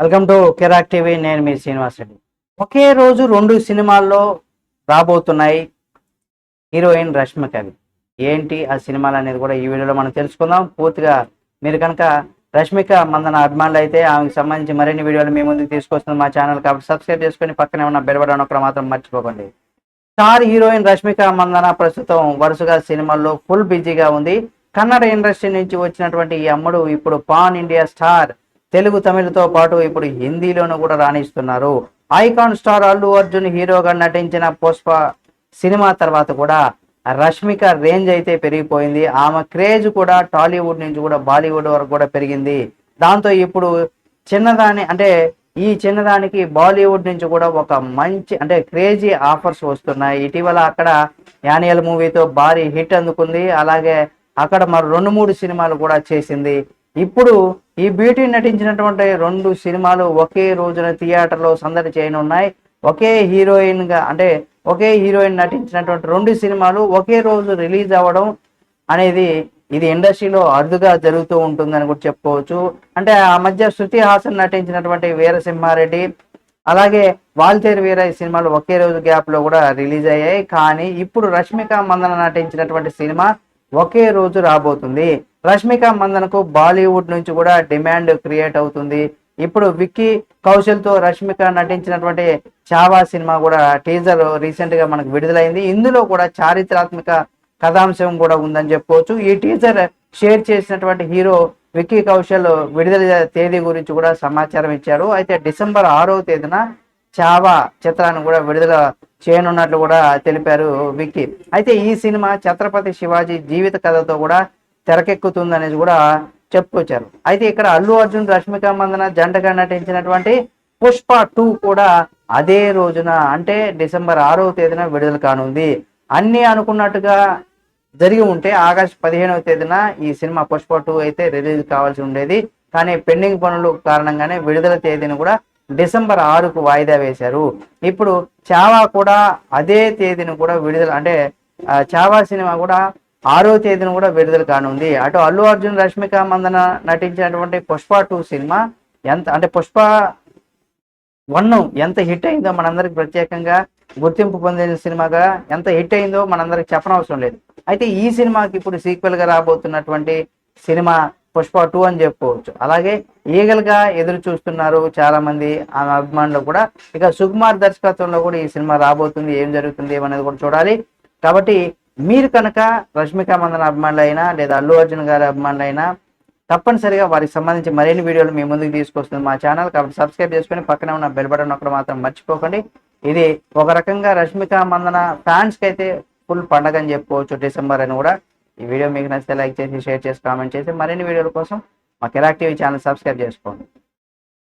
Welcome to Kirik TV. నేను మీ శ్రీనివాస్ రెడ్డి. ఒకే రోజు 2 సినిమాల్లో రాబోతున్నాయి హీరోయిన్ రష్మికవి. ఏంటి ఆ సినిమాలు అనేది కూడా ఈ వీడియోలో మనం తెలుసుకుందాం. పూర్తిగా మీరు కనుక రష్మిక మందన అభిమానులు అయితే ఆమెకు సంబంధించి మరిన్ని వీడియోలు మీ ముందుకు తీసుకొస్తుంది మా ఛానల్, కాబట్టి సబ్స్క్రైబ్ చేసుకొని పక్కనే ఉన్న బెల్ బటన్ ఒకటి మాత్రం మర్చిపోకండి. స్టార్ హీరోయిన్ రష్మిక మందన ప్రస్తుతం వరుసగా సినిమాల్లో ఫుల్ బిజీగా ఉంది. కన్నడ ఇండస్ట్రీ నుంచి వచ్చినటువంటి ఈ అమ్మడు ఇప్పుడు పాన్ ఇండియా స్టార్ తెలుగు తమిళతో పాటు ఇప్పుడు హిందీలోనూ కూడా రాణిస్తున్నారు. ఐకాన్ స్టార్ అల్లు అర్జున్ హీరోగా నటించిన పుష్ప సినిమా తర్వాత కూడా రష్మిక రేంజ్ అయితే పెరిగిపోయింది. ఆమె క్రేజ్ కూడా టాలీవుడ్ నుంచి కూడా బాలీవుడ్ వరకు కూడా పెరిగింది. దాంతో ఇప్పుడు ఈ చిన్నదానికి బాలీవుడ్ నుంచి కూడా ఒక మంచి క్రేజీ ఆఫర్స్ వస్తున్నాయి. ఇటీవల అక్కడ యానియల్ మూవీతో భారీ హిట్ అందుకుంది. అలాగే అక్కడ మరి 2-3 సినిమాలు కూడా చేసింది. ఇప్పుడు ఈ బ్యూటీ నటించినటువంటి 2 సినిమాలు ఒకే రోజున థియేటర్లో సందడి చేయనున్నాయి. ఒకే హీరోయిన్ నటించినటువంటి 2 సినిమాలు ఒకే రోజు రిలీజ్ అవ్వడం అనేది ఇది ఇండస్ట్రీలో అరుదుగా జరుగుతూ ఉంటుందని కూడా చెప్పుకోవచ్చు. ఆ మధ్య శృతి హాసన్ నటించినటువంటి వీరసింహారెడ్డి, అలాగే వాల్తేరు వీర సినిమాలు ఒకే రోజు గ్యాప్ లో కూడా రిలీజ్ అయ్యాయి. కానీ ఇప్పుడు రష్మిక మందన నటించినటువంటి సినిమా ఒకే రోజు రాబోతుంది. రష్మిక మందనకు బాలీవుడ్ నుంచి కూడా డిమాండ్ క్రియేట్ అవుతుంది. ఇప్పుడు విక్కీ కౌశల్ తో రష్మిక నటించినటువంటి చావా సినిమా కూడా టీజర్ రీసెంట్ గా మనకు విడుదలైంది. ఇందులో కూడా చారిత్రాత్మక కథాంశం కూడా ఉందని చెప్పుకోవచ్చు. ఈ టీజర్ షేర్ చేసినటువంటి హీరో విక్కీ కౌశల్ విడుదల తేదీ గురించి కూడా సమాచారం ఇచ్చారు. అయితే డిసెంబర్ 6వ తేదీన చావా చిత్రాన్ని కూడా విడుదల చేయనున్నట్లు కూడా తెలిపారు విక్కీ. అయితే ఈ సినిమా ఛత్రపతి శివాజీ జీవిత కథతో కూడా తెరకెక్కుతుందనేది కూడా చెప్పుకొచ్చారు. అయితే ఇక్కడ అల్లు అర్జున్ రష్మిక మందన జంటగా నటించినటువంటి పుష్ప 2 కూడా అదే రోజున డిసెంబర్ 6వ తేదీన విడుదల కానుంది. అన్ని అనుకున్నట్టుగా జరిగి ఉంటే ఆగస్టు 15వ తేదీన ఈ సినిమా పుష్ప 2 అయితే రిలీజ్ కావాల్సి ఉండేది. కానీ పెండింగ్ పనులు కారణంగానే విడుదల తేదీని కూడా డిసెంబర్ 6కు వాయిదా వేశారు. ఇప్పుడు చావా కూడా అదే తేదీని కూడా విడుదల చావా సినిమా కూడా 6వ తేదీన కూడా విడుదల కానుంది. అటు అల్లు అర్జున్ రష్మిక మందన నటించినటువంటి పుష్ప 2 సినిమా పుష్ప 1 ఎంత హిట్ అయిందో మనందరికి ప్రత్యేకంగా గుర్తింపు పొందిన సినిమాగా ఎంత హిట్ అయిందో మనందరికి చెప్పనవసరం లేదు. అయితే ఈ సినిమాకి ఇప్పుడు సీక్వెల్ గా రాబోతున్నటువంటి సినిమా పుష్ప 2 అని చెప్పుకోవచ్చు. అలాగే ఈగలుగా ఎదురు చూస్తున్నారు చాలా మంది ఆమె అభిమానులు కూడా. ఇక సుకుమార్ దర్శకత్వంలో కూడా ఈ సినిమా రాబోతుంది. ఏం జరుగుతుంది ఏమనేది కూడా చూడాలి. కాబట్టి మీరు కనుక రష్మిక మందన అభిమానులైనా లేదా అల్లు అర్జున్ గారి అభిమానులైనా తప్పనిసరిగా వారికి సంబంధించి మరిన్ని వీడియోలు మీ ముందుకు తీసుకొస్తుంది మా ఛానల్, కాబట్టి సబ్స్క్రైబ్ చేసుకొని పక్కనే ఉన్న బెల్ బటన్ ఒకటి మాత్రం మర్చిపోకండి. ఇది ఒక రకంగా రష్మిక మందన ఫ్యాన్స్ కి అయితే ఫుల్ పండగ అని చెప్పుకోవచ్చు డిసెంబర్ అని కూడా. ఈ వీడియో మీకు నచ్చితే లైక్ చేసి షేర్ చేసి కామెంట్ చేసి మరిన్ని వీడియోల కోసం మా కిరాక్ టీవీ ఛానల్ సబ్స్క్రైబ్ చేసుకోండి.